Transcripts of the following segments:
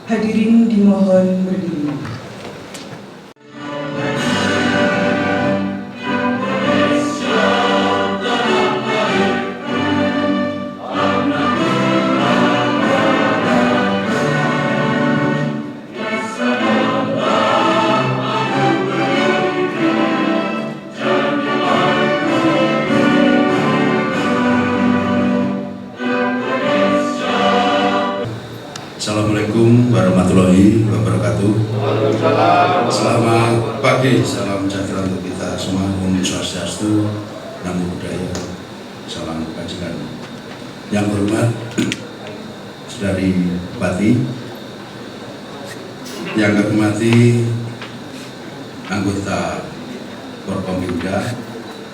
Hadirin dimohon berdiri. Assalamualaikum warahmatullahi wabarakatuh. Selamat pagi, salam sejahtera untuk kita semua. Om Swastiastu, Namo Buddhaya, salam kebajikan. Yang hormat Saudari Bupati, yang kami hormati anggota Forkompimda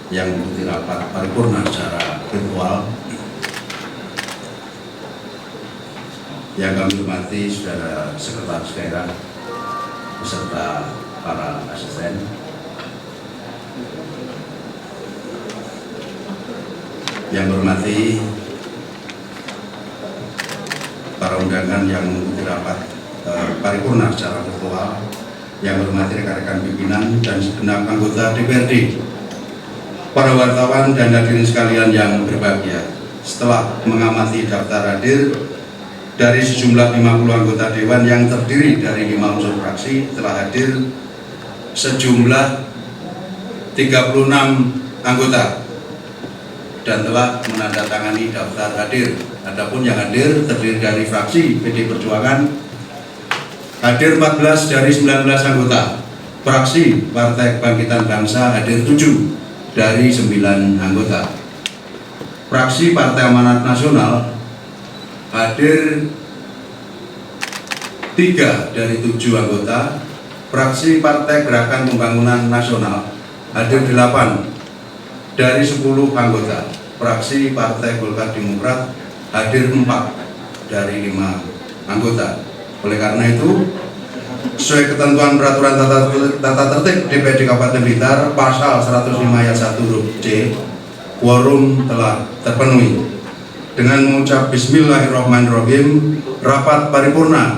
yang mengikuti rapat paripurna secara virtual, yang kami hormati Saudara Sekretaris Daerah beserta para asisten, yang hormati para undangan yang mengikuti rapat paripurna secara virtual, yang hormati rekan-rekan pimpinan dan segenap anggota DPRD, para wartawan dan hadirin sekalian yang berbahagia. Setelah mengamati daftar hadir dari sejumlah 50 anggota Dewan yang terdiri dari 5 unsur fraksi, telah hadir sejumlah 36 anggota dan telah menandatangani daftar hadir. Adapun yang hadir terdiri dari fraksi PD Perjuangan, hadir 14 dari 19 anggota. Fraksi Partai Kebangkitan Bangsa hadir 7 dari 9 anggota. Fraksi Partai Amanat Nasional hadir 3 dari 7 anggota. Fraksi Partai Gerakan Pembangunan Nasional hadir 8 dari 10 anggota. Fraksi Partai Golkar Demokrat hadir 4 dari 5 anggota. Oleh karena itu, sesuai ketentuan peraturan tata tertib DPRD Kabupaten Blitar pasal 105 ayat 1 huruf C, quorum telah terpenuhi. Dengan mengucap Bismillahirrahmanirrahim, rapat paripurna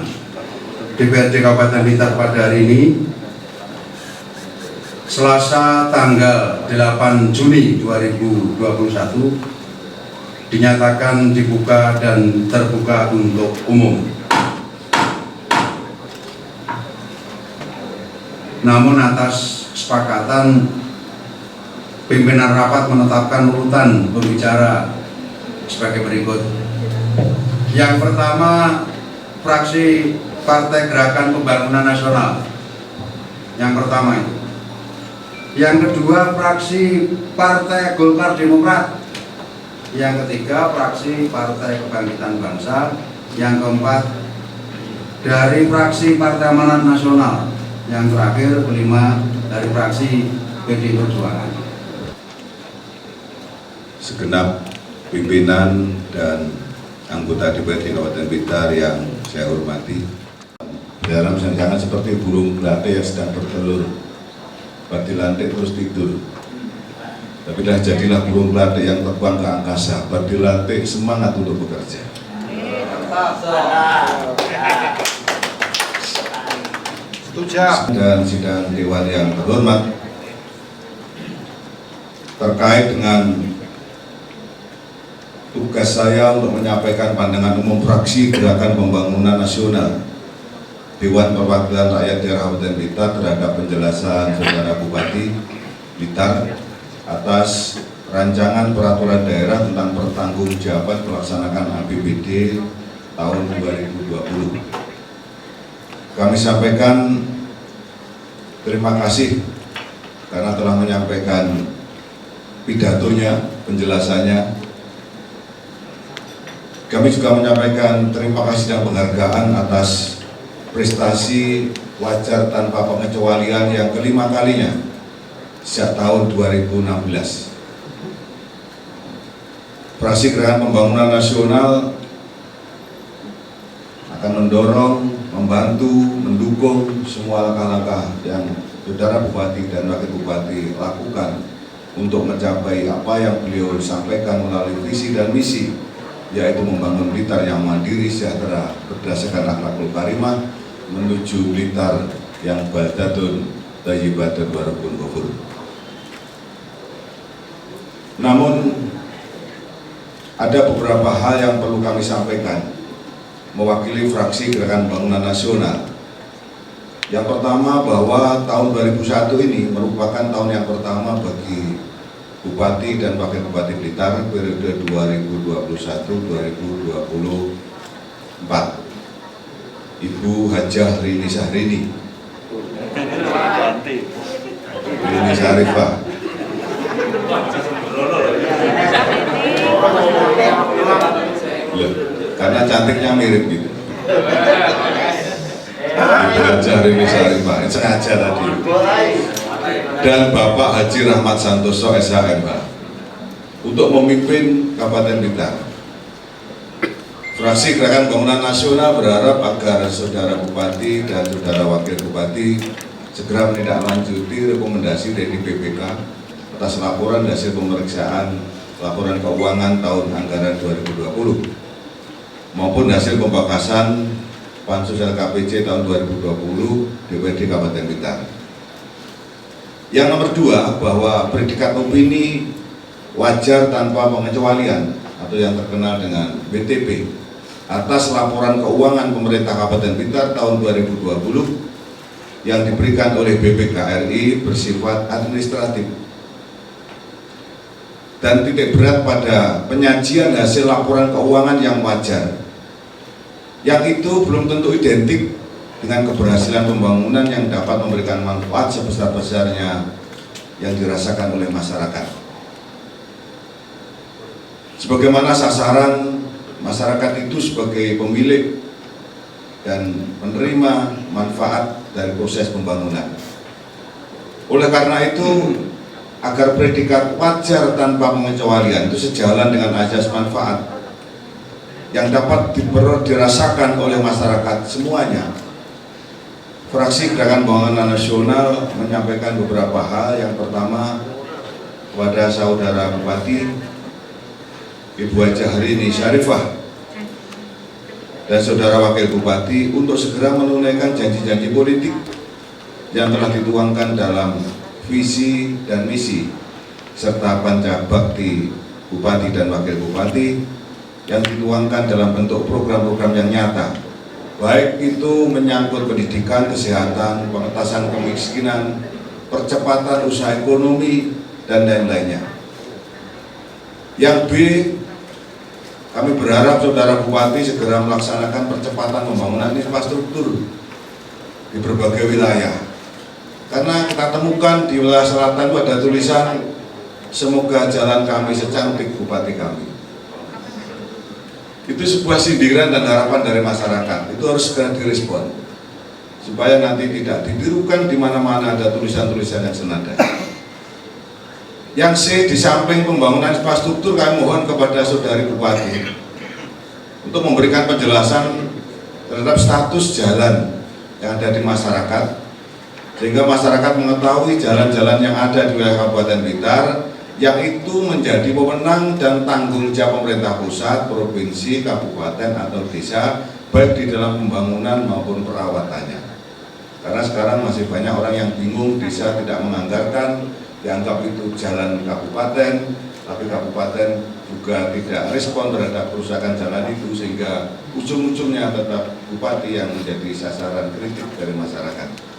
DPRD Kabupaten Blitar pada hari ini, Selasa tanggal 8 Juni 2021, dinyatakan dibuka dan terbuka untuk umum. Namun atas kesepakatan pimpinan rapat menetapkan urutan pembicara sebagai berikut. Yang pertama, fraksi Partai Gerakan Pembangunan Nasional. Yang pertama itu. Yang kedua, fraksi Partai Golkar Demokrat. Yang ketiga, fraksi Partai Kebangkitan Bangsa. Yang keempat, dari fraksi Partai Amanat Nasional. Yang terakhir, kelima, dari fraksi PD Perjuangan. Segenap pimpinan dan anggota DPRD Kabupaten Blitar yang saya hormati, jangan seperti burung gelatik yang sedang bertelur, pada dilantik terus tidur. Tapi jadilah burung gelatik yang terbang ke angkasa, pada dilantik semangat untuk bekerja. Dan sidang Dewan yang terhormat, terkait dengan tugas saya untuk menyampaikan pandangan umum fraksi Gerakan Pembangunan Nasional Dewan Perwakilan Rakyat Daerah Kabupaten Blitar terhadap penjelasan Saudara Bupati Blitar atas rancangan peraturan daerah tentang pertanggungjawaban pelaksanaan APBD tahun 2020. Kami sampaikan terima kasih karena telah menyampaikan pidatonya, penjelasannya. Kami juga menyampaikan terima kasih dan penghargaan atas prestasi wajar tanpa pengecualian yang kelima kalinya sejak tahun 2016. Fraksi Gerakan Pembangunan Nasional akan mendorong, membantu, mendukung semua langkah-langkah yang Saudara Bupati dan Wakil Bupati lakukan untuk mencapai apa yang beliau sampaikan melalui visi dan misi yaitu membangun Blitar yang mandiri, sejahtera, berdasarkan akhlakul karimah, menuju Blitar yang baldatun thayyibatun wa rabbun ghafur. Namun ada beberapa hal yang perlu kami sampaikan mewakili fraksi Gerakan Pembangunan Nasional. Yang pertama, bahwa tahun 2001 ini merupakan tahun yang pertama bagi Bupati dan Wakil Bupati Blitar periode 2021-2024. Ibu Hajah Rini Syahrini, Rini Syarifah, karena cantiknya mirip gitu. Ibu Hajah Rini Syarifah, sengaja tadi. Dan Bapak Haji Rahmat Santoso SHMH untuk memimpin Kabupaten Blitar. Fraksi Gerakan Pembangunan Nasional berharap agar Saudara Bupati dan Saudara Wakil Bupati segera menindaklanjuti rekomendasi dari BPK atas laporan hasil pemeriksaan laporan keuangan tahun anggaran 2020 maupun hasil pembakasan Pansus LKPJ tahun 2020 DPRD Kabupaten Blitar. Yang nomor dua, bahwa predikat opini wajar tanpa pengecualian atau yang terkenal dengan BTP atas laporan keuangan pemerintah Kabupaten Blitar tahun 2020 yang diberikan oleh BPK RI bersifat administratif dan titik berat pada penyajian hasil laporan keuangan yang wajar, yang itu belum tentu identik dengan keberhasilan pembangunan yang dapat memberikan manfaat sebesar-besarnya yang dirasakan oleh masyarakat. Sebagaimana sasaran masyarakat itu sebagai pemilik dan penerima manfaat dari proses pembangunan. Oleh karena itu, agar predikat wajar tanpa pengecualian itu sejalan dengan azas manfaat yang dapat dirasakan oleh masyarakat semuanya, Fraksi Gerakan Pembangunan Nasional menyampaikan beberapa hal. Yang pertama, kepada Saudara Bupati Ibu Hajah Rini Syarifah dan Saudara Wakil Bupati untuk segera menunaikan janji-janji politik yang telah dituangkan dalam visi dan misi serta panca bakti Bupati dan Wakil Bupati yang dituangkan dalam bentuk program-program yang nyata, baik itu menyangkut pendidikan, kesehatan, pengentasan kemiskinan, percepatan usaha ekonomi, dan lain-lainnya. Yang B, kami berharap Saudara Bupati segera melaksanakan percepatan pembangunan infrastruktur di berbagai wilayah. Karena kita temukan di wilayah selatan itu ada tulisan, semoga jalan kami secantik Bupati kami. Itu sebuah sindiran dan harapan dari masyarakat. Itu harus segera direspon supaya nanti tidak ditirukan di mana-mana ada tulisan-tulisan yang senada. Yang C, di samping pembangunan infrastruktur, kami mohon kepada Saudari Bupati untuk memberikan penjelasan terhadap status jalan yang ada di masyarakat, sehingga masyarakat mengetahui jalan-jalan yang ada di wilayah Kabupaten Blitar, yang itu menjadi wewenang dan tanggung jawab pemerintah pusat, provinsi, kabupaten atau desa, baik di dalam pembangunan maupun perawatannya. Karena sekarang masih banyak orang yang bingung, desa tidak menganggarkan, dianggap itu jalan kabupaten, tapi kabupaten juga tidak respon terhadap kerusakan jalan itu, sehingga ujung-ujungnya tetap bupati yang menjadi sasaran kritik dari masyarakat.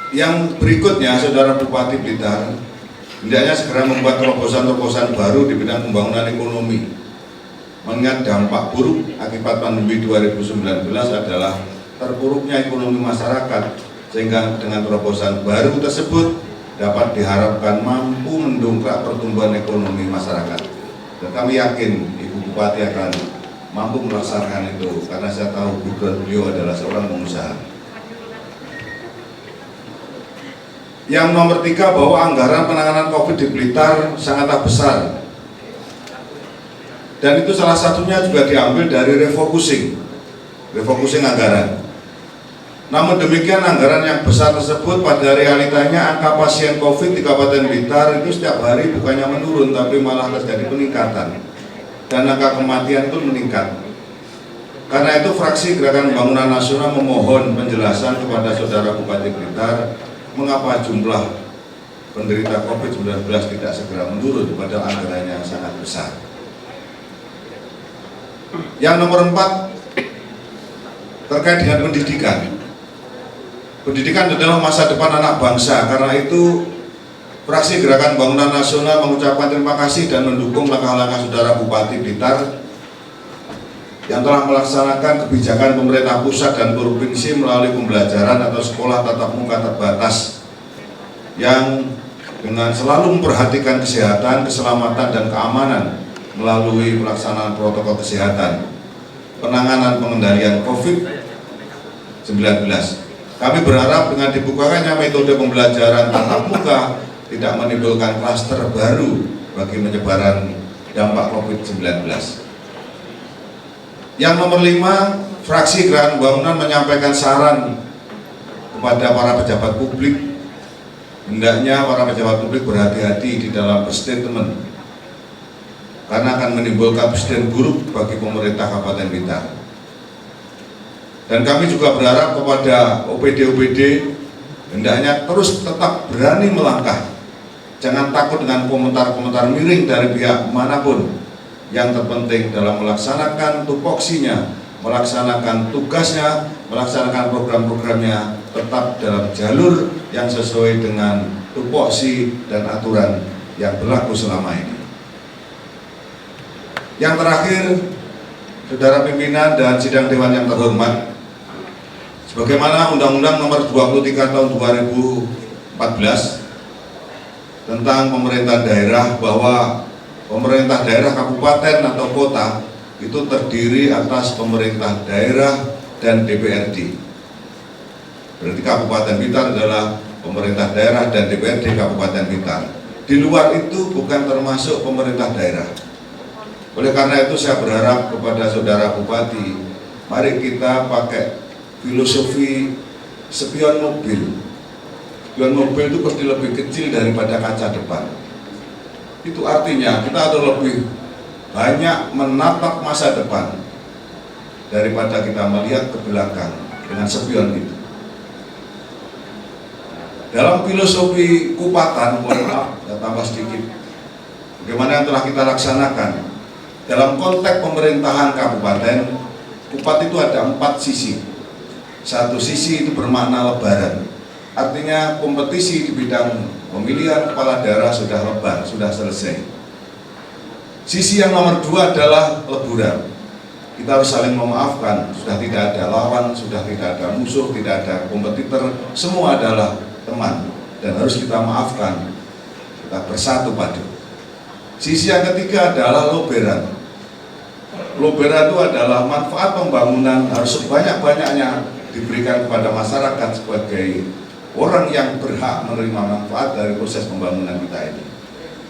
Yang berikutnya, Saudara Bupati Blitar hendaknya segera membuat terobosan-terobosan baru di bidang pembangunan ekonomi, mengingat dampak buruk akibat pandemi 2019 adalah terpuruknya ekonomi masyarakat, sehingga dengan terobosan baru tersebut dapat diharapkan mampu mendongkrak pertumbuhan ekonomi masyarakat. Dan kami yakin Ibu Bupati akan mampu melaksanakan itu, karena saya tahu background beliau adalah seorang pengusaha. Yang nomor 3, bahwa anggaran penanganan COVID di Blitar sangatlah besar, dan itu salah satunya juga diambil dari refocusing anggaran. Namun demikian anggaran yang besar tersebut pada realitanya angka pasien COVID di Kabupaten Blitar itu setiap hari bukannya menurun tapi malah terjadi peningkatan dan angka kematian itu meningkat. Karena itu fraksi Gerakan Pembangunan Nasional memohon penjelasan kepada Saudara Bupati Blitar mengapa jumlah penderita COVID-19 tidak segera menurun padahal anggarannya yang sangat besar. Yang nomor 4 terkait dengan pendidikan. Pendidikan adalah masa depan anak bangsa, karena itu fraksi Gerakan Pembangunan Nasional mengucapkan terima kasih dan mendukung langkah-langkah Saudara Bupati Blitar yang telah melaksanakan kebijakan pemerintah pusat dan provinsi melalui pembelajaran atau sekolah tatap muka terbatas yang dengan selalu memperhatikan kesehatan, keselamatan, dan keamanan melalui pelaksanaan protokol kesehatan, penanganan pengendalian COVID-19. Kami berharap dengan dibukakannya metode pembelajaran tatap muka tidak menimbulkan klaster baru bagi penyebaran dampak COVID-19. Yang nomor 5, fraksi Gerakan Pembangunan menyampaikan saran kepada para pejabat publik, hendaknya para pejabat publik berhati-hati di dalam berstatement karena akan menimbulkan presiden buruk bagi pemerintah Kabupaten Blitar. Dan kami juga berharap kepada OPD-OPD hendaknya terus tetap berani melangkah. Jangan takut dengan komentar-komentar miring dari pihak manapun. Yang terpenting dalam melaksanakan tupoksinya, melaksanakan tugasnya, melaksanakan program-programnya tetap dalam jalur yang sesuai dengan tupoksi dan aturan yang berlaku selama ini. Yang terakhir, Saudara pimpinan dan sidang dewan yang terhormat, sebagaimana Undang-Undang Nomor 23 Tahun 2014 tentang pemerintah daerah, bahwa pemerintah daerah kabupaten atau kota itu terdiri atas pemerintah daerah dan DPRD. Berarti Kabupaten Blitar adalah pemerintah daerah dan DPRD Kabupaten Blitar. Di luar itu bukan termasuk pemerintah daerah. Oleh karena itu saya berharap kepada Saudara Bupati, mari kita pakai filosofi spion mobil. Spion mobil itu pasti lebih kecil daripada kaca depan. Itu artinya kita harus lebih banyak menatap masa depan daripada kita melihat ke belakang dengan spion itu. Dalam filosofi kupatan, mohon maaf, saya tambah sedikit, bagaimana yang telah kita laksanakan dalam konteks pemerintahan kabupaten, kupat itu ada 4 sisi. Satu sisi itu bermakna lebaran, artinya kompetisi di bidang pemilihan kepala daerah sudah lebar, sudah selesai. Sisi yang nomor 2 adalah leburan. Kita harus saling memaafkan, sudah tidak ada lawan, sudah tidak ada musuh, tidak ada kompetitor, semua adalah teman dan harus kita maafkan, kita bersatu padu. Sisi yang ketiga adalah loberan. Loberan itu adalah manfaat pembangunan harus sebanyak-banyaknya diberikan kepada masyarakat sebagai orang yang berhak menerima manfaat dari proses pembangunan kita ini.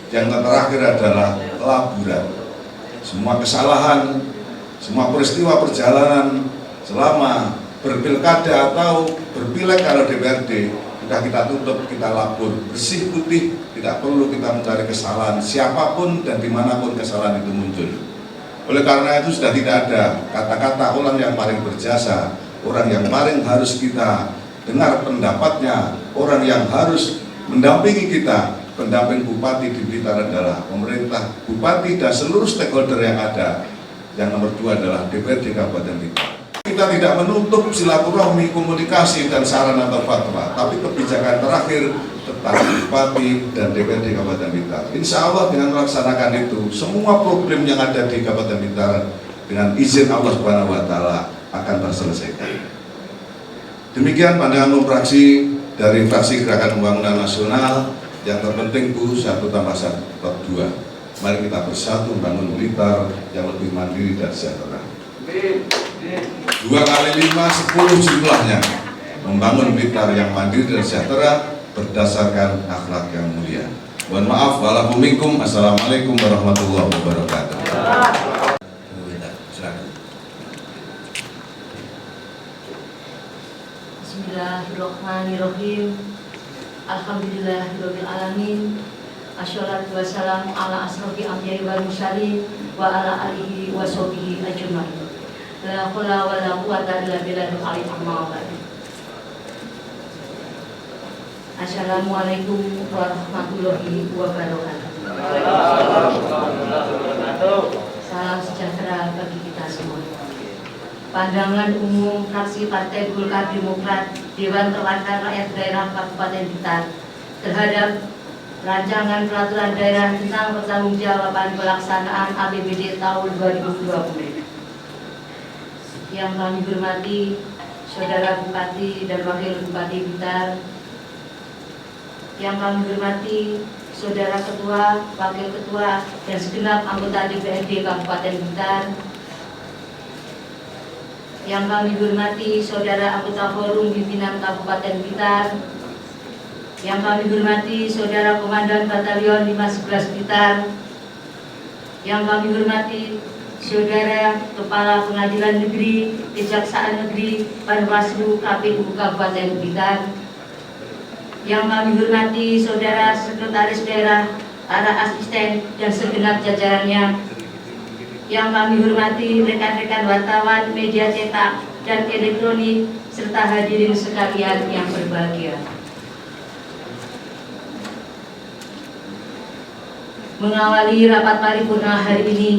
Yang terakhir adalah laburan. Semua kesalahan, semua peristiwa perjalanan selama berpilkada atau berpileg kalau DPRD sudah kita tutup, kita labur, bersih putih, tidak perlu kita mencari kesalahan siapapun dan dimanapun kesalahan itu muncul. Oleh karena itu sudah tidak ada kata-kata orang yang paling berjasa, orang yang paling harus kita dengar pendapatnya, orang yang harus mendampingi kita. Pendamping Bupati di Blitar adalah pemerintah, Bupati dan seluruh stakeholder yang ada. Yang nomor 2 adalah DPRD Kabupaten Blitar. Kita tidak menutup silaturahmi, komunikasi dan saran atau fatwa, tapi kebijakan terakhir tetap Bupati dan DPRD Kabupaten Blitar. Insya Allah dengan melaksanakan itu, semua problem yang ada di Kabupaten Blitar dengan izin Allah Subhanahu Wa Taala akan terselesaikan. Demikian pandangan fraksi dari fraksi Gerakan Pembangunan Nasional. Yang terpenting Bu, 1 tambah 1 tetap 2. Mari kita bersatu membangun Blitar yang lebih mandiri dan sejahtera. 2 kali 5, 10 jumlahnya. Membangun Blitar yang mandiri dan sejahtera berdasarkan akhlak yang mulia. Mohon maaf, walaupun minkum. Assalamualaikum warahmatullahi wabarakatuh. Bismillahirrahmanirrahim. Alhamdulillahirabbil alamin. Assalatu wassalamu ala asrofi anbiya'i wal mursalin wa ala alihi wa sahbihi ajmain. La haula wa la quwwata illa billahil aliyyil azim. Assalamualaikum warahmatullahi wabarakatuh. Salam sejahtera bagi kita semua. Pandangan umum fraksi Partai Golkar Demokrat Dewan Perwakilan Rakyat Daerah Kabupaten Blitar terhadap rancangan peraturan daerah tentang pertanggungjawaban pelaksanaan APBD tahun 2020. Yang kami hormati Saudara Bupati dan Wakil Bupati Blitar, yang kami hormati Saudara Ketua, Wakil Ketua, dan segenap anggota DPRD Kabupaten Blitar, yang kami hormati Saudara anggota Forum Pimpinan Kabupaten Blitar, yang kami hormati Saudara Komandan Batalion 511 Blitar, yang kami hormati Saudara Kepala Pengadilan Negeri, Kejaksaan Negeri, Panwaslu KPU Kabupaten Blitar, yang kami hormati Saudara Sekretaris Daerah, para asisten dan segenap jajarannya, yang kami hormati rekan-rekan wartawan, media cetak dan elektronik, serta hadirin sekalian yang berbahagia. Mengawali rapat paripurna hari ini,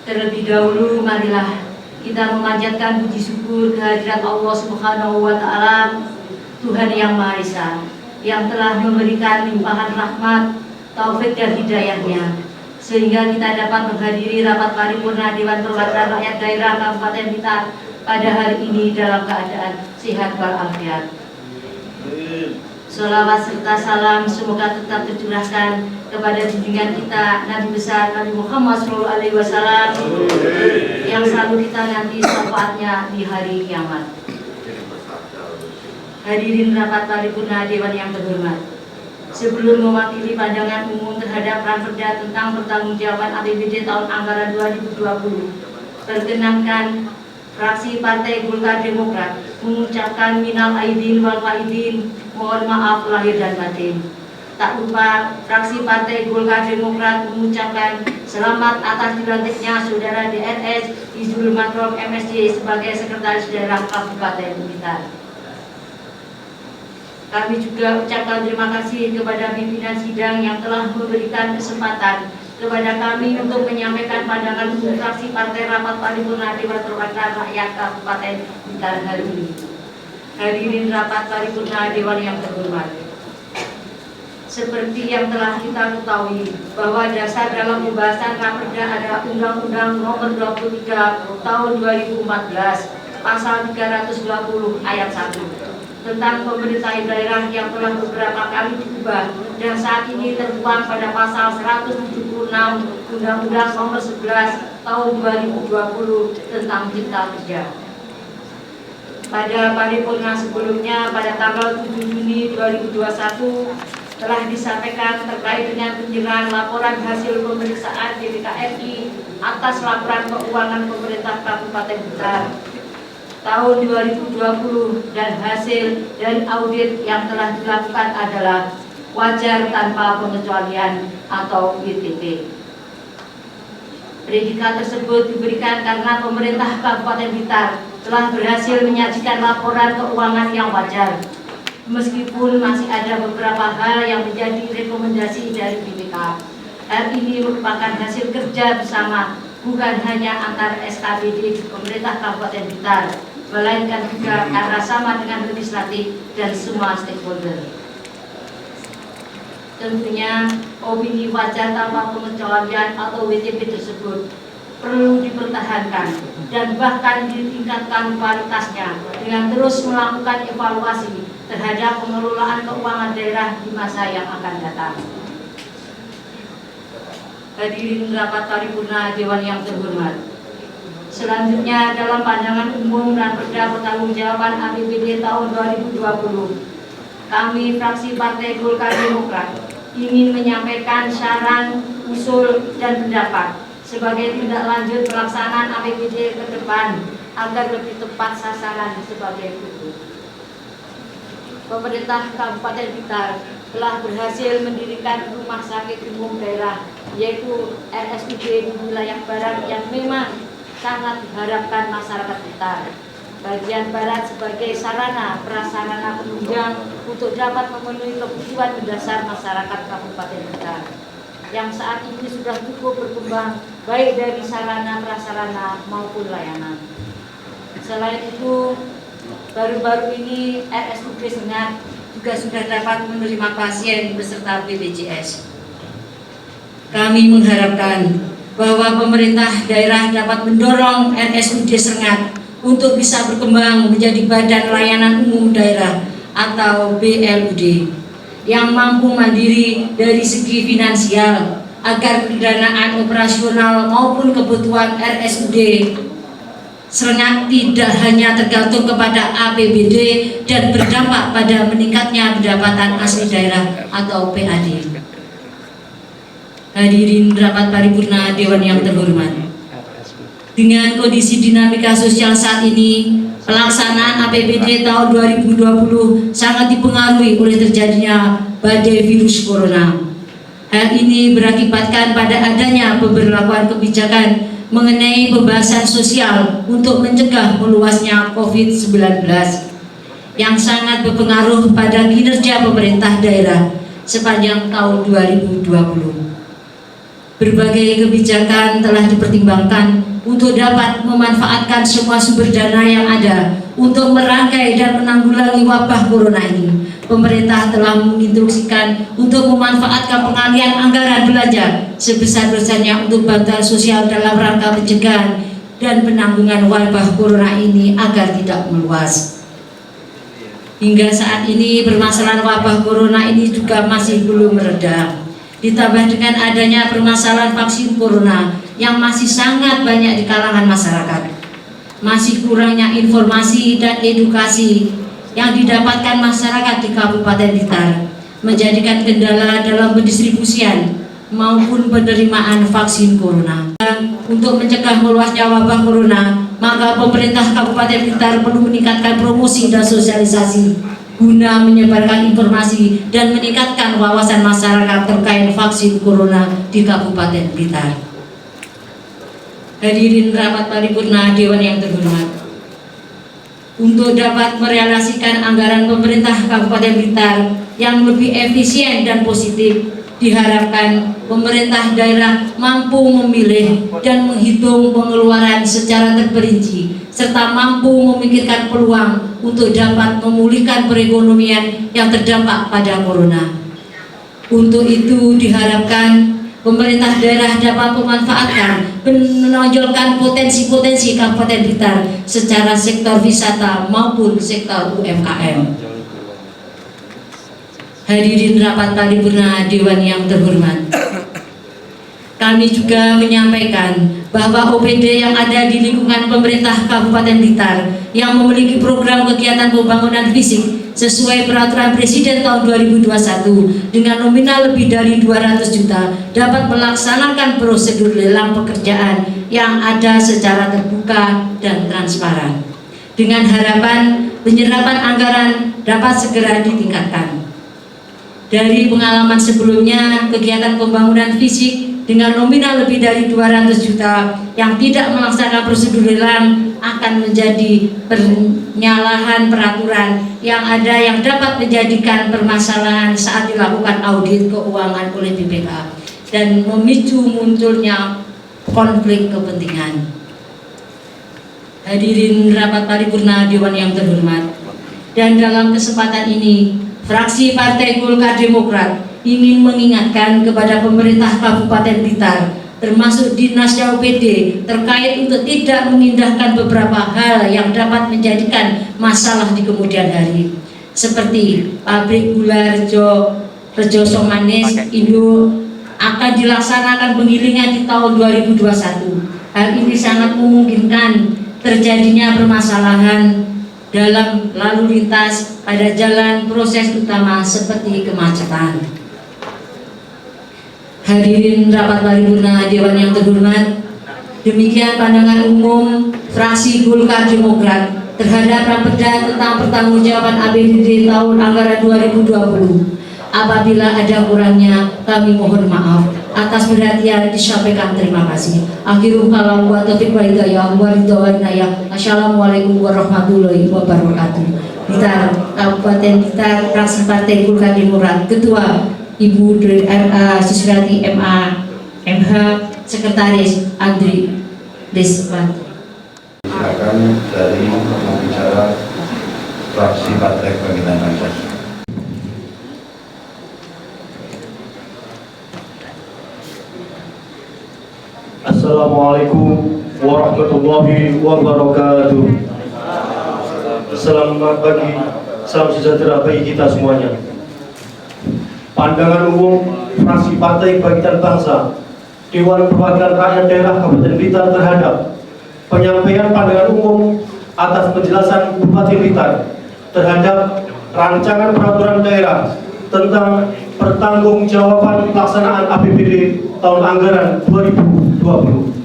terlebih dahulu marilah kita memanjatkan puji syukur kehadirat Allah Subhanahu wa Ta'ala, Tuhan yang Maha Esa, yang telah memberikan limpahan rahmat, taufik dan hidayahnya, sehingga kita dapat menghadiri rapat paripurna Dewan Perwakilan Rakyat Daerah Kabupaten Blitar pada hari ini dalam keadaan sehat walafiat. Sholawat serta salam semoga tetap tercurahkan kepada junjungan kita Nabi besar Nabi Muhammad SAW yang selalu kita nanti syafaatnya di hari kiamat. Hadirin rapat paripurna Dewan yang terhormat, sebelum mewakili pandangan umum terhadap Ranperda tentang pertanggungjawaban APBD tahun anggaran 2020, perkenankan fraksi Partai Golkar Demokrat mengucapkan minal aidin wal faidin, mohon maaf lahir dan batin. Tak lupa fraksi Partai Golkar Demokrat mengucapkan selamat atas dilantiknya Saudara DRS Izul Makrom MSc sebagai Sekretaris Daerah Kabupaten Blitar. Kami juga ucapkan terima kasih kepada pimpinan sidang yang telah memberikan kesempatan kepada kami untuk menyampaikan pandangan umum fraksi partai rapat paripurna Dewan Perwakilan Rakyat Kabupaten Blitar hari ini. Hadirin rapat paripurna Dewan yang terhormat, seperti yang telah kita ketahui bahwa dasar dalam pembahasan Ranperda adalah Undang-Undang Nomor 23 Tahun 2014 Pasal 320 Ayat 1 tentang pemerintahan daerah yang telah beberapa kali diubah dan saat ini tertuang pada pasal 176 Undang-Undang Nomor 11 Tahun 2020 tentang Cipta Kerja. Pada paripurna sebelumnya pada tanggal 7 Juni 2021 telah disampaikan terkait dengan penyerahan laporan hasil pemeriksaan BPKRI atas laporan keuangan pemerintah Kabupaten Blitar tahun 2020 dan hasil dari audit yang telah dilakukan adalah wajar tanpa pengecualian atau WTP. Predikat tersebut diberikan karena pemerintah Kabupaten Blitar telah berhasil menyajikan laporan keuangan yang wajar, meskipun masih ada beberapa hal yang menjadi rekomendasi dari BPK. Hal ini merupakan hasil kerja bersama, bukan hanya antar SKPD pemerintah Kabupaten Blitar, melainkan juga karena sama dengan legislatif dan semua stakeholder. Tentunya opini wajar tanpa pengecualian atau WTP tersebut perlu dipertahankan dan bahkan ditingkatkan kualitasnya dengan terus melakukan evaluasi terhadap pengelolaan keuangan daerah di masa yang akan datang. Hadirin rapat paripurna Dewan yang terhormat, selanjutnya dalam pandangan umum Ranperda pertanggungjawaban APBD tahun 2020, kami fraksi Partai Golkar Demokrat ingin menyampaikan saran, usul, dan pendapat sebagai tindak lanjut pelaksanaan APBD ke depan agar lebih tepat sasaran sebagai berikut. pemerintah Kabupaten Blitar telah berhasil mendirikan rumah sakit umum daerah, yaitu RSUD di wilayah Barat yang memang sangat diharapkan masyarakat Blitar. Bagian Barat sebagai sarana prasarana penunjang untuk dapat memenuhi kebutuhan mendasar masyarakat Kabupaten Blitar yang saat ini sudah cukup berkembang baik dari sarana prasarana maupun layanan. Selain itu, baru-baru ini RSUD Sengat juga sudah dapat menerima pasien beserta BPJS. Kami mengharapkan bahwa pemerintah daerah dapat mendorong RSUD Sengat untuk bisa berkembang menjadi Badan Layanan Umum Daerah atau BLUD yang mampu mandiri dari segi finansial agar pendanaan operasional maupun kebutuhan RSUD Sengat tidak hanya tergantung kepada APBD dan berdampak pada meningkatnya pendapatan asli daerah atau PAD. Hadirin rapat paripurna Dewan yang terhormat, dengan kondisi dinamika sosial saat ini, pelaksanaan APBD tahun 2020 sangat dipengaruhi oleh terjadinya badai virus corona. Hal ini berakibatkan pada adanya pemberlakuan kebijakan mengenai pembahasan sosial untuk mencegah meluasnya COVID-19 yang sangat berpengaruh pada kinerja pemerintah daerah sepanjang tahun 2020. Berbagai kebijakan telah dipertimbangkan untuk dapat memanfaatkan semua sumber dana yang ada untuk merangkai dan menanggulangi wabah corona ini. Pemerintah telah menginstruksikan untuk memanfaatkan pengalihan anggaran belanja sebesar-besarnya untuk bantuan sosial dalam rangka pencegahan dan penanggulangan wabah corona ini agar tidak meluas. Hingga saat ini permasalahan wabah corona ini juga masih belum mereda. Ditambah dengan adanya permasalahan vaksin corona yang masih sangat banyak di kalangan masyarakat, masih kurangnya informasi dan edukasi yang didapatkan masyarakat di Kabupaten Blitar menjadikan kendala dalam pendistribusian maupun penerimaan vaksin corona. Untuk mencegah meluasnya wabah corona, maka pemerintah Kabupaten Blitar perlu meningkatkan promosi dan sosialisasi guna menyebarkan informasi dan meningkatkan wawasan masyarakat terkait vaksin corona di Kabupaten Blitar. Hadirin rapat paripurna Dewan yang terhormat, untuk dapat merealisasikan anggaran pemerintah Kabupaten Blitar yang lebih efisien dan positif, diharapkan pemerintah daerah mampu memilih dan menghitung pengeluaran secara terperinci serta mampu memikirkan peluang untuk dapat memulihkan perekonomian yang terdampak pada corona. Untuk itu diharapkan pemerintah daerah dapat memanfaatkan menonjolkan potensi-potensi Kabupaten Blitar secara sektor wisata maupun sektor UMKM. Hadirin rapat paripurna Dewan yang terhormat, kami juga menyampaikan bahwa OPD yang ada di lingkungan pemerintah Kabupaten Blitar yang memiliki program kegiatan pembangunan fisik sesuai peraturan Presiden tahun 2021 dengan nominal lebih dari 200 juta dapat melaksanakan prosedur lelang pekerjaan yang ada secara terbuka dan transparan, dengan harapan penyerapan anggaran dapat segera ditingkatkan. Dari pengalaman sebelumnya, kegiatan pembangunan fisik dengan nominal lebih dari 200 juta yang tidak melaksanakan prosedur lelang akan menjadi penyalahan peraturan yang ada yang dapat menjadikan permasalahan saat dilakukan audit keuangan oleh BPK dan memicu munculnya konflik kepentingan. Hadirin rapat paripurna Dewan yang terhormat, dan dalam kesempatan ini fraksi Partai Golkar Demokrat ingin mengingatkan kepada pemerintah Kabupaten Blitar termasuk Dinas OPD terkait untuk tidak mengindahkan beberapa hal yang dapat menjadikan masalah di kemudian hari, seperti pabrik gula Rejo Somanis Indo akan dilaksanakan penggilingan di tahun 2021. Hal ini sangat memungkinkan terjadinya permasalahan dalam lalu lintas pada jalan proses utama seperti kemacetan. Hadirin rapat paripurna Dewan yang terhormat, demikian pandangan umum fraksi Golkar Demokrat terhadap Raperda tentang pertanggungjawaban APBD tahun anggaran 2020. Apabila ada kurangnya, kami mohon maaf. Atas perhatian disampaikan terima kasih. Akhirul kalam wa taufiq wal hidayah wa ridho wa inayah. Assalamualaikum warahmatullahi wabarakatuh. Blitar, Kabupaten Blitar, fraksi Partai Golkar Demokrat, Ketua Ibu RA Susrati MA MH, Sekretaris Andri Deswanto. Silakan dari pembicara fraksi Partai Kebangkitan Bangsa. Assalamualaikum warahmatullahi wabarakatuh. Selamat pagi, salam sejahtera bagi kita semuanya. Pandangan umum fraksi Partai Kebangkitan Bangsa Dewan Perwakilan Rakyat Daerah Kabupaten Blitar terhadap penyampaian pandangan umum atas penjelasan Bupati Blitar terhadap rancangan peraturan daerah tentang pertanggungjawaban pelaksanaan APBD tahun anggaran 2020.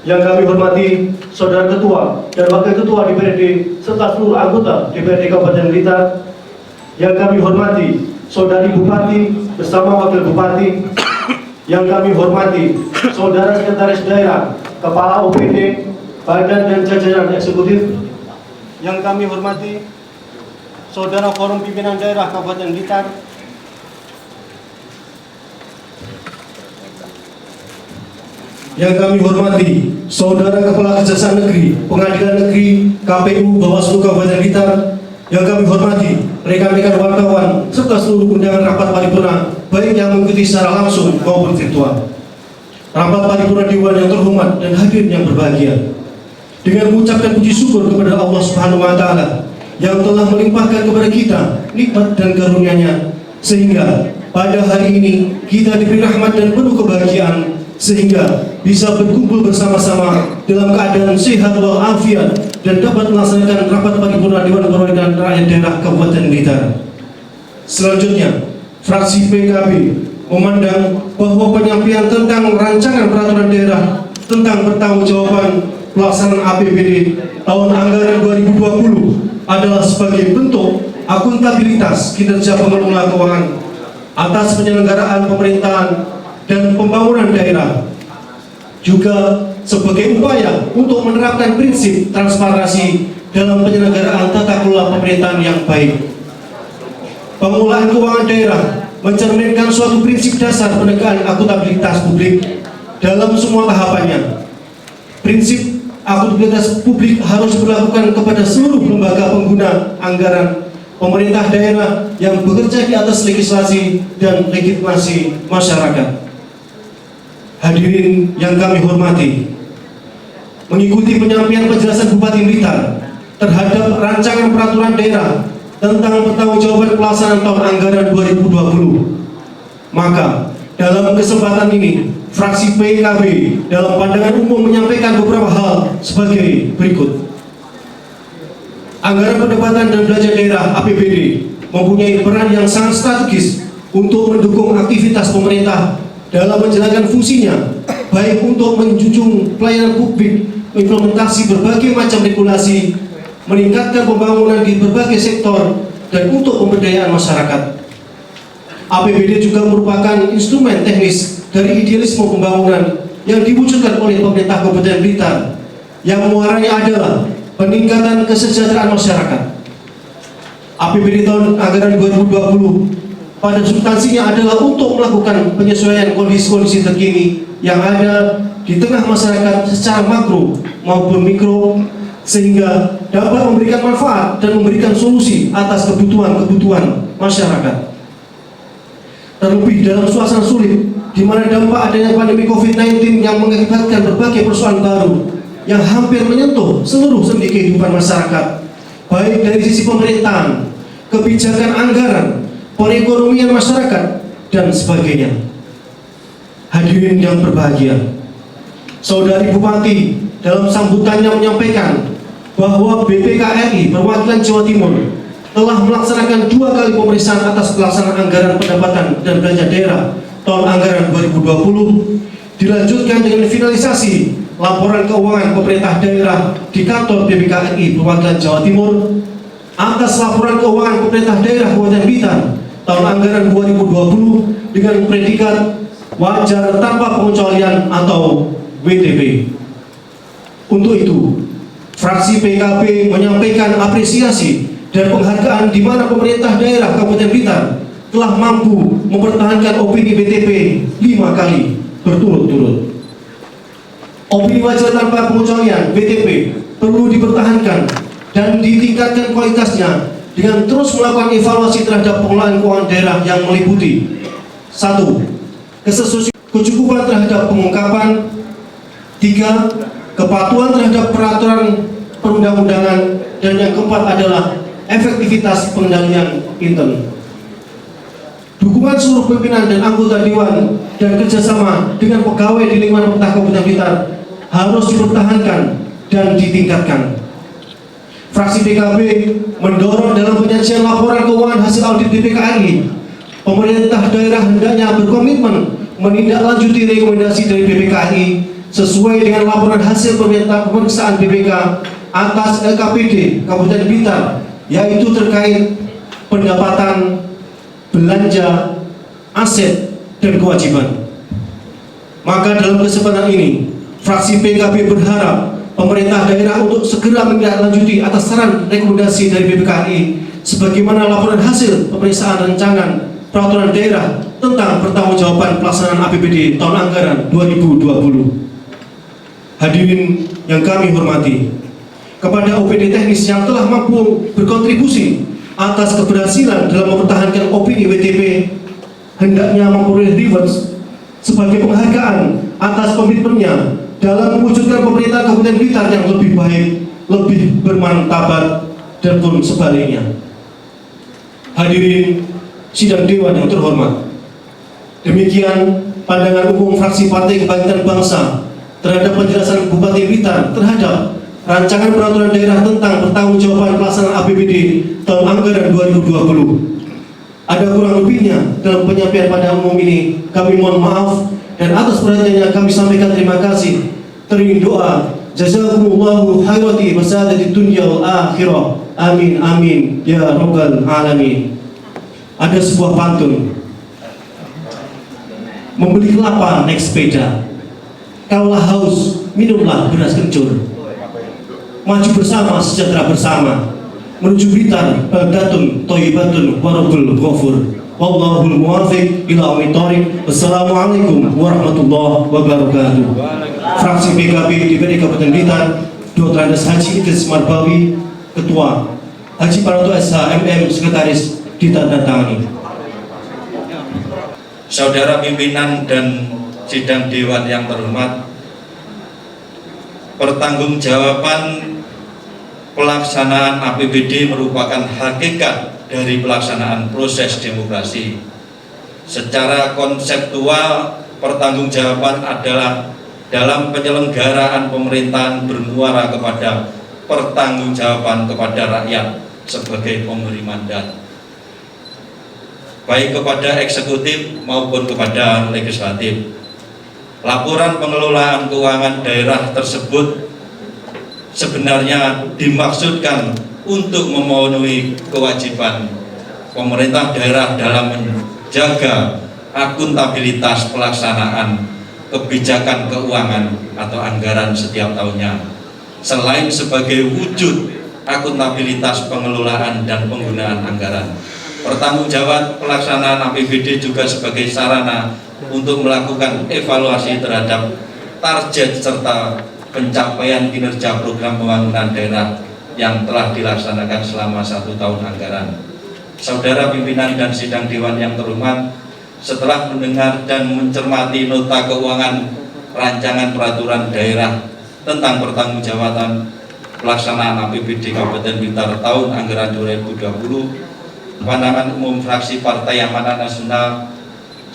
Yang kami hormati Saudara Ketua dan Wakil Ketua DPRD serta seluruh anggota DPRD Kabupaten Blitar. Yang kami hormati Saudari Bupati bersama Wakil Bupati. Yang kami hormati Saudara Sekretaris Daerah, Kepala OPD, Badan dan jajaran eksekutif. Yang kami hormati Saudara Forum Pimpinan Daerah Kabupaten Blitar. Yang kami hormati Saudara Kepala Kejaksaan Negeri, Pengadilan Negeri, KPU, Bawaslu Kabupaten Blitar. Yang kami hormati rekan-rekan wartawan serta seluruh undangan rapat paripurna, baik yang mengikuti secara langsung maupun virtual. Rapat paripurna Dewan yang terhormat dan hadirin yang berbahagia, dengan mengucapkan puji syukur kepada Allah Subhanahu wa Ta'ala yang telah melimpahkan kepada kita nikmat dan karunia-Nya, sehingga pada hari ini kita diberi rahmat dan penuh kebahagiaan, sehingga bisa berkumpul bersama-sama dalam keadaan sehat walafiat dan dapat melaksanakan rapat paripurna Dewan Perwakilan Rakyat Daerah Kabupaten Blitar. Selanjutnya, fraksi PKB memandang bahwa penyampaian tentang rancangan peraturan daerah tentang pertanggungjawaban pelaksanaan APBD tahun anggaran 2020 adalah sebagai bentuk akuntabilitas kinerja pengelola keuangan atas penyelenggaraan pemerintahan dan pembangunan daerah, juga sebagai upaya untuk menerapkan prinsip transparansi dalam penyelenggaraan tata kelola pemerintahan yang baik. Pengelolaan keuangan daerah mencerminkan suatu prinsip dasar penegakan akuntabilitas publik dalam semua tahapannya. Prinsip akuntabilitas publik harus diberlakukan kepada seluruh lembaga pengguna anggaran pemerintah daerah yang bekerja di atas legislasi dan legitimasi masyarakat. Hadirin yang kami hormati, mengikuti penyampaian penjelasan Bupati Blitar terhadap rancangan peraturan daerah tentang pertanggungjawaban pelaksanaan tahun anggaran 2020, maka dalam kesempatan ini fraksi PKB dalam pandangan umum menyampaikan beberapa hal sebagai berikut. Anggaran pendapatan dan belanja daerah APBD mempunyai peran yang sangat strategis untuk mendukung aktivitas pemerintah dalam menjalankan fungsinya, baik untuk menjunjung pelayanan publik, implementasi berbagai macam regulasi, meningkatkan pembangunan di berbagai sektor, dan untuk pemberdayaan masyarakat. APBD juga merupakan instrumen teknis dari idealisme pembangunan yang diwujudkan oleh pemerintah Kabupaten Blitar, yang muaranya adalah peningkatan kesejahteraan masyarakat. APBD tahun anggaran 2020 pada substansinya adalah untuk melakukan penyesuaian kondisi-kondisi terkini yang ada di tengah masyarakat secara makro maupun mikro, sehingga dapat memberikan manfaat dan memberikan solusi atas kebutuhan-kebutuhan masyarakat. Terlebih dalam suasana sulit di mana dampak adanya pandemi COVID-19 yang mengakibatkan berbagai persoalan baru yang hampir menyentuh seluruh sendi kehidupan masyarakat, baik dari sisi pemerintahan, kebijakan anggaran, perekonomian masyarakat, dan sebagainya. Hadirin yang berbahagia, Saudari Bupati dalam sambutannya menyampaikan bahwa BPKRI Perwakilan Jawa Timur telah melaksanakan 2 kali pemeriksaan atas pelaksanaan anggaran pendapatan dan belanja daerah tahun anggaran 2020, dilanjutkan dengan finalisasi laporan keuangan pemerintah daerah di kantor BPKRI perwakilan Jawa Timur atas laporan keuangan pemerintah daerah Kabupaten Blitar tahun anggaran 2020 dengan predikat wajar tanpa pengecualian atau WTP. Untuk itu, fraksi PKB menyampaikan apresiasi dan penghargaan di mana pemerintah daerah Kabupaten Blitar telah mampu mempertahankan opini WTP 5 kali berturut-turut. Opini wajar tanpa pengecualian WTP perlu dipertahankan dan ditingkatkan kualitasnya dengan terus melakukan evaluasi terhadap pengelolaan keuangan daerah yang meliputi 1. Kecukupan terhadap pengungkapan. 3. Kepatuhan terhadap peraturan perundang-undangan. Dan yang keempat adalah efektivitas pengendalian intern. Dukungan seluruh pimpinan dan anggota Dewan dan kerjasama dengan pegawai di lingkungan pemerintah Kabupaten Blitar harus dipertahankan dan ditingkatkan. Fraksi PKB mendorong dalam penyajian laporan keuangan hasil audit BPKRI, pemerintah daerah hendaknya berkomitmen menindaklanjuti rekomendasi dari BPKRI sesuai dengan laporan hasil pemeriksaan BPK atas LKPD Kabupaten Blitar, yaitu terkait pendapatan, belanja, aset, dan kewajiban. Maka dalam kesempatan ini, fraksi PKB berharap pemerintah daerah untuk segera menindaklanjuti atas saran rekomendasi dari BPKRI sebagaimana laporan hasil pemeriksaan rancangan peraturan daerah tentang pertanggungjawaban pelaksanaan APBD tahun anggaran 2020. Hadirin yang kami hormati, kepada OPD teknis yang telah mampu berkontribusi atas keberhasilan dalam mempertahankan opini WTP, hendaknya memperoleh rewards sebagai penghargaan atas komitmennya dalam mewujudkan pemerintahan Kabupaten Blitar yang lebih baik, lebih bermartabat, dan pun sebaliknya. Hadirin sidang Dewan yang terhormat, demikian pandangan umum fraksi Partai Kebangkitan Bangsa terhadap penjelasan Bupati Blitar terhadap rancangan peraturan daerah tentang pertanggungjawaban pelaksanaan APBD tahun anggaran 2020. Ada kurang lebihnya dalam penyampaian pada umum ini, kami mohon maaf, dan atas perhatiannya kami sampaikan terima kasih. Teriring doa, jazakumullahu khairati masadati dunya wal akhirah. Amin amin ya rabbal alamin. Ada sebuah pantun, membeli kelapa naik sepeda, kalaulah haus minumlah beras kencur. Maju bersama, sejahtera bersama, menuju Blitar, Bagdatun, Thayyibatun, Warabul Ghafur. Wallahul muwafiq ila aqwamit thoriq. Wassalamualaikum warahmatullahi wabarakatuh. Fraksi PKB DPRD Kabupaten Blitar, Dr. Andes Haji Idris Marbawi, Ketua, Haji Paroto SH MM, Sekretaris, ditandatangani. Saudara pimpinan dan sidang Dewan yang terhormat, pertanggungjawaban pelaksanaan APBD merupakan hakikat dari pelaksanaan proses demokrasi. Secara konseptual, pertanggungjawaban adalah dalam penyelenggaraan pemerintahan bermuara kepada pertanggungjawaban kepada rakyat sebagai pemberi mandat, baik kepada eksekutif maupun kepada legislatif. Laporan pengelolaan keuangan daerah tersebut sebenarnya dimaksudkan untuk memenuhi kewajiban pemerintah daerah dalam menjaga akuntabilitas pelaksanaan kebijakan keuangan atau anggaran setiap tahunnya, selain sebagai wujud akuntabilitas pengelolaan dan penggunaan anggaran. Pertanggungjawab pelaksanaan APBD juga sebagai sarana untuk melakukan evaluasi terhadap target serta pencapaian kinerja program pembangunan daerah yang telah dilaksanakan selama 1 tahun anggaran. Saudara pimpinan dan sidang Dewan yang terhormat, setelah mendengar dan mencermati nota keuangan rancangan peraturan daerah tentang pertanggungjawaban pelaksanaan APBD Kabupaten Blitar tahun anggaran 2020, pandangan umum fraksi Partai Amanat Nasional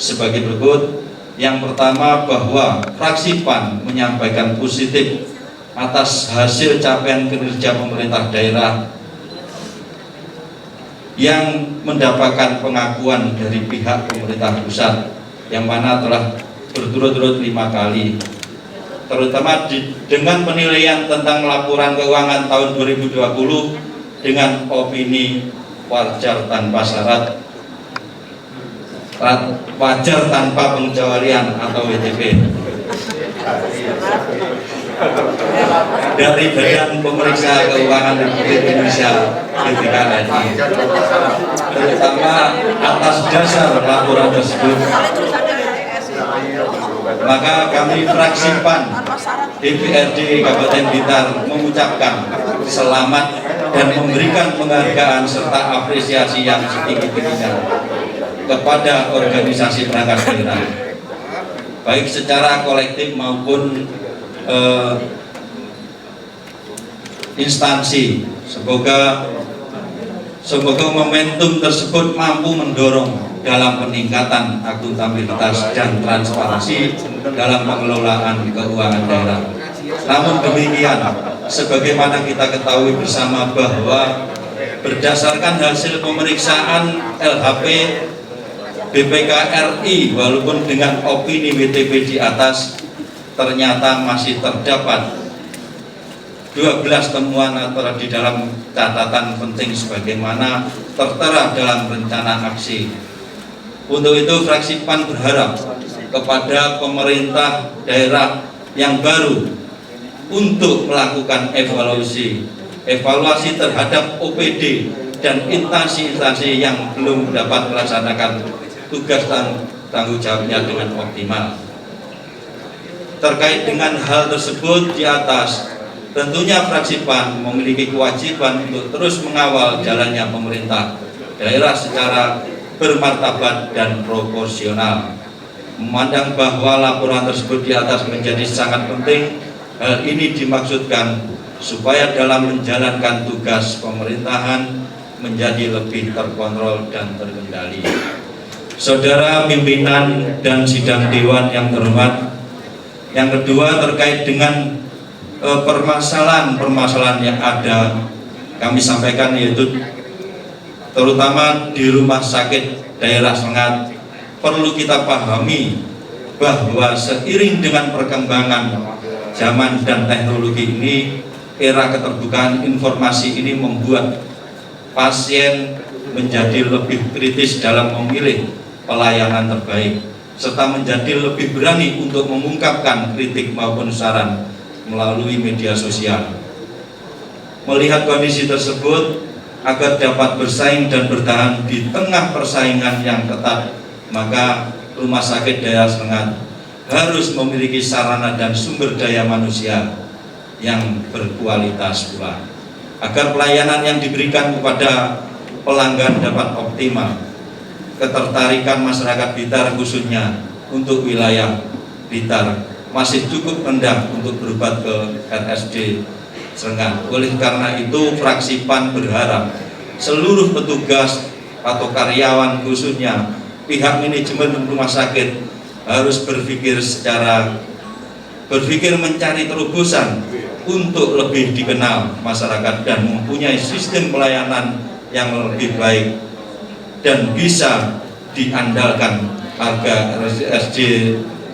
sebagai berikut. Yang pertama, bahwa fraksi PAN menyampaikan positif atas hasil capaian kinerja pemerintah daerah yang mendapatkan pengakuan dari pihak pemerintah pusat yang mana telah berturut-turut 5 kali. terutama dengan penilaian tentang laporan keuangan tahun 2020 dengan opini wajar tanpa syarat, wajar tanpa pengecualian atau WTP dari Badan Pemeriksa Keuangan Republik Indonesia BPK-RI, terutama atas dasar laporan tersebut. Maka kami fraksi PAN DPRD Kabupaten Blitar mengucapkan selamat dan memberikan penghargaan serta apresiasi yang setinggi-tingginya kepada organisasi perangkat daerah, baik secara kolektif maupun instansi. Semoga momentum tersebut mampu mendorong dalam peningkatan akuntabilitas dan transparansi dalam pengelolaan keuangan daerah. Namun demikian, sebagaimana kita ketahui bersama bahwa berdasarkan hasil pemeriksaan LHP BPK-RI, walaupun dengan opini WTP di atas, ternyata masih terdapat 12 temuan atau di dalam catatan penting sebagaimana tertera dalam rencana aksi. Untuk itu fraksi PAN berharap kepada pemerintah daerah yang baru untuk melakukan evaluasi terhadap OPD dan instansi-instansi yang belum dapat melaksanakan tugas dan tanggung jawabnya dengan optimal. Terkait dengan hal tersebut di atas, tentunya fraksi PAN memiliki kewajiban untuk terus mengawal jalannya pemerintah daerah secara bermartabat dan proporsional. Memandang bahwa laporan tersebut di atas menjadi sangat penting, hal ini dimaksudkan supaya dalam menjalankan tugas pemerintahan menjadi lebih terkontrol dan terkendali. Saudara pimpinan dan sidang dewan yang terhormat, yang kedua terkait dengan permasalahan yang ada, kami sampaikan yaitu terutama di rumah sakit daerah Sengat, perlu kita pahami bahwa seiring dengan perkembangan zaman dan teknologi ini, era keterbukaan informasi ini membuat pasien menjadi lebih kritis dalam memilih pelayanan terbaik, serta menjadi lebih berani untuk mengungkapkan kritik maupun saran melalui media sosial. Melihat kondisi tersebut, agar dapat bersaing dan bertahan di tengah persaingan yang ketat, maka Rumah Sakit Daerah Sengat harus memiliki sarana dan sumber daya manusia yang berkualitas pula, agar pelayanan yang diberikan kepada pelanggan dapat optimal. Ketertarikan masyarakat Blitar khususnya untuk wilayah Blitar masih cukup rendah untuk berobat ke RSD Sengat. Oleh karena itu, fraksi PAN berharap seluruh petugas atau karyawan khususnya pihak manajemen rumah sakit harus berpikir mencari terobosan untuk lebih dikenal masyarakat dan mempunyai sistem pelayanan yang lebih baik dan bisa diandalkan agar RSD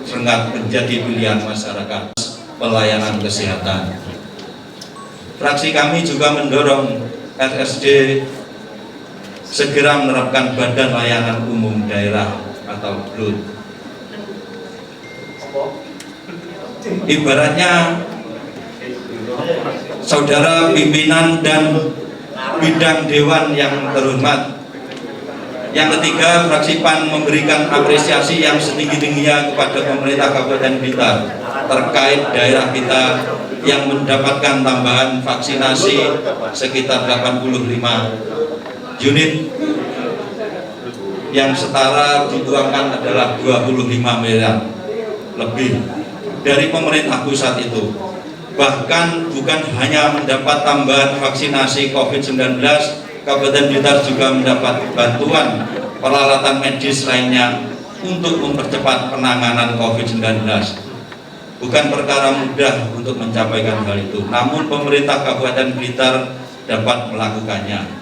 Sengat menjadi pilihan masyarakat pelayanan kesehatan. Fraksi kami juga mendorong RSD segera menerapkan Badan Layanan Umum Daerah atau BLUD. Ibaratnya saudara pimpinan dan bidang dewan yang terhormat. Yang ketiga, fraksi PAN memberikan apresiasi yang setinggi-tingginya kepada pemerintah Kabupaten Blitar terkait daerah kita yang mendapatkan tambahan vaksinasi sekitar 85 unit yang setara diuangkan adalah 25 miliar lebih dari pemerintah pusat itu. Bahkan bukan hanya mendapat tambahan vaksinasi COVID-19, Kabupaten Blitar juga mendapat bantuan peralatan medis lainnya untuk mempercepat penanganan COVID-19. Bukan perkara mudah untuk mencapaikan hal itu, namun pemerintah Kabupaten Blitar dapat melakukannya.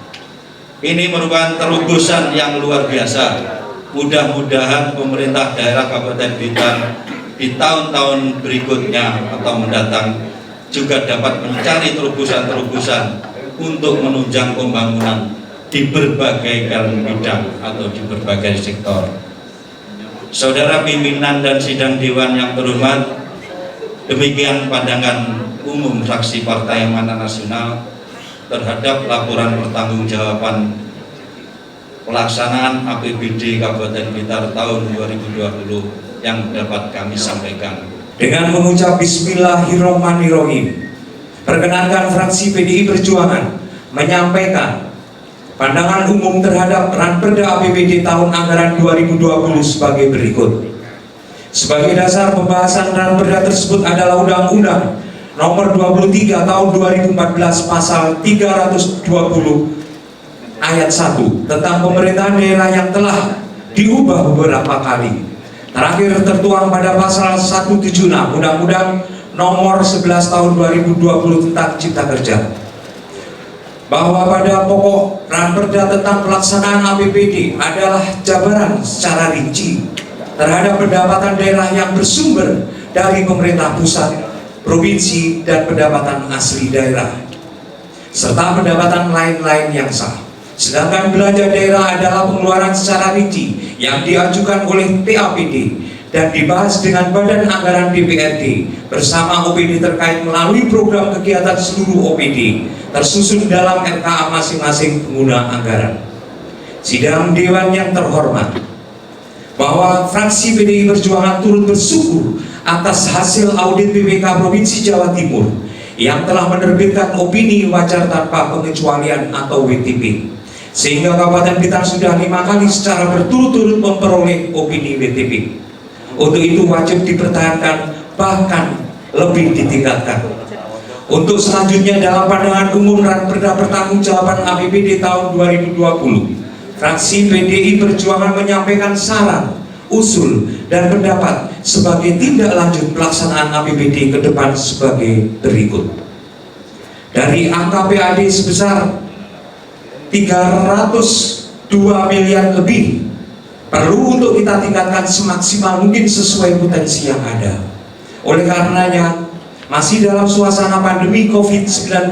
Ini merupakan terobosan yang luar biasa. Mudah-mudahan pemerintah daerah Kabupaten Blitar di tahun-tahun berikutnya atau mendatang juga dapat mencari terobosan-terobosan untuk menunjang pembangunan di berbagai bidang atau di berbagai sektor. Saudara pimpinan dan sidang dewan yang terhormat, demikian pandangan umum fraksi Partai Amanat Nasional terhadap laporan pertanggungjawaban pelaksanaan APBD Kabupaten Blitar tahun 2020 yang dapat kami sampaikan. Dengan mengucap Bismillahirrahmanirrahim, perkenankan fraksi PDI Perjuangan menyampaikan pandangan umum terhadap Ranperda APBD tahun anggaran 2020 sebagai berikut. Sebagai dasar pembahasan Ranperda tersebut adalah Undang-Undang Nomor 23 Tahun 2014 Pasal 320 Ayat 1 tentang pemerintahan daerah yang telah diubah beberapa kali. Terakhir tertuang pada pasal 176 Undang-Undang Nomor 11 Tahun 2020 tentang Cipta Kerja, bahwa pada pokok Ranperda tentang pelaksanaan APBD adalah jabaran secara rinci terhadap pendapatan daerah yang bersumber dari pemerintah pusat, provinsi, dan pendapatan asli daerah, serta pendapatan lain-lain yang sah. Sedangkan belanja daerah adalah pengeluaran secara rinci yang diajukan oleh PAPD dan dibahas dengan Badan Anggaran DPRD bersama OPD terkait melalui program kegiatan seluruh OPD tersusun dalam RKA masing-masing pengguna anggaran. Sidang Dewan yang terhormat, bahwa fraksi PDI Perjuangan turut bersyukur atas hasil audit BPK Provinsi Jawa Timur yang telah menerbitkan opini wajar tanpa pengecualian atau WTP, sehingga Kabupaten Blitar sudah 5 kali secara berturut-turut memperoleh opini WTP. Untuk itu wajib dipertahankan, bahkan lebih ditingkatkan. Untuk selanjutnya dalam pandangan umum Ranperda pertanggungjawaban APBD tahun 2020, fraksi PDI Perjuangan menyampaikan saran, usul, dan pendapat sebagai tindak lanjut pelaksanaan APBD ke depan sebagai berikut. Dari angka PAD sebesar 302 miliar lebih perlu untuk kita tingkatkan semaksimal mungkin sesuai potensi yang ada. Oleh karenanya, masih dalam suasana pandemi COVID-19,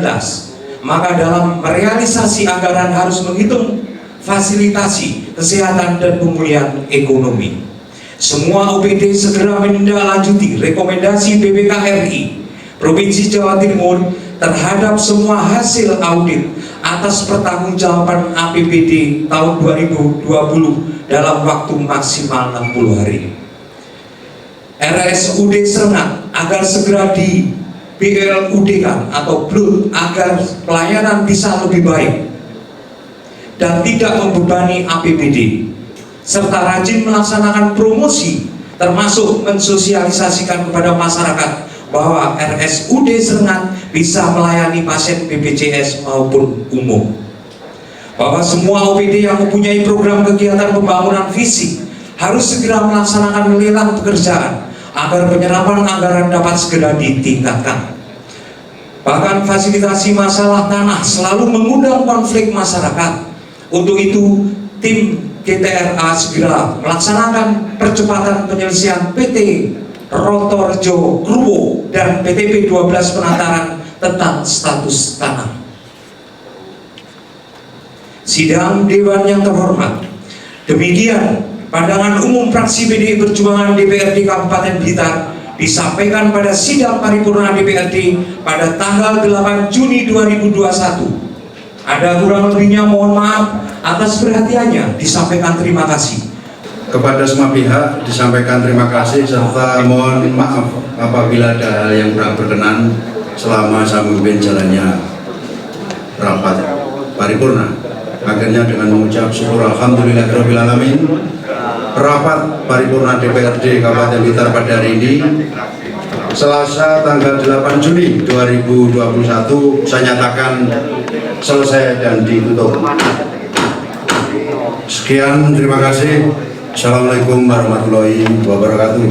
maka dalam merealisasi anggaran harus menghitung fasilitasi kesehatan dan pemulihan ekonomi. Semua OPD segera menindaklanjuti rekomendasi BPK RI Provinsi Jawa Timur terhadap semua hasil audit atas pertanggungjawaban APBD tahun 2020 dalam waktu maksimal 60 hari. RSUD Serengat agar segera di BLUD-kan atau BLUD agar pelayanan bisa lebih baik dan tidak membebani APBD, serta rajin melaksanakan promosi termasuk mensosialisasikan kepada masyarakat bahwa RSUD Serengat bisa melayani pasien BPJS maupun umum. Bahwa semua OPD yang mempunyai program kegiatan pembangunan fisik harus segera melaksanakan lelang pekerjaan agar penyerapan anggaran dapat segera ditingkatkan. Bahkan fasilitasi masalah tanah selalu mengundang konflik masyarakat. Untuk itu, tim GTRA segera melaksanakan percepatan penyelesaian PT Rotorjo Kruwo dan PTP 12 penataran tentang status tanah. Sidang Dewan yang terhormat, demikian pandangan umum fraksi PDI Perjuangan DPRD Kabupaten Blitar disampaikan pada sidang paripurna DPRD pada tanggal 8 Juni 2021. Ada kurang lebihnya mohon maaf atas perhatiannya, disampaikan terima kasih. Kepada semua pihak disampaikan terima kasih serta mohon maaf apabila ada hal yang kurang berkenan selama saya memimpin jalannya rapat paripurna. Akhirnya dengan mengucap syukur alhamdulillahirabbil alamin, rapat paripurna DPRD Kabupaten Blitar pada hari ini Selasa tanggal 8 Juni 2021 saya nyatakan selesai dan ditutup. Sekian, terima kasih. Assalamualaikum warahmatullahi wabarakatuh.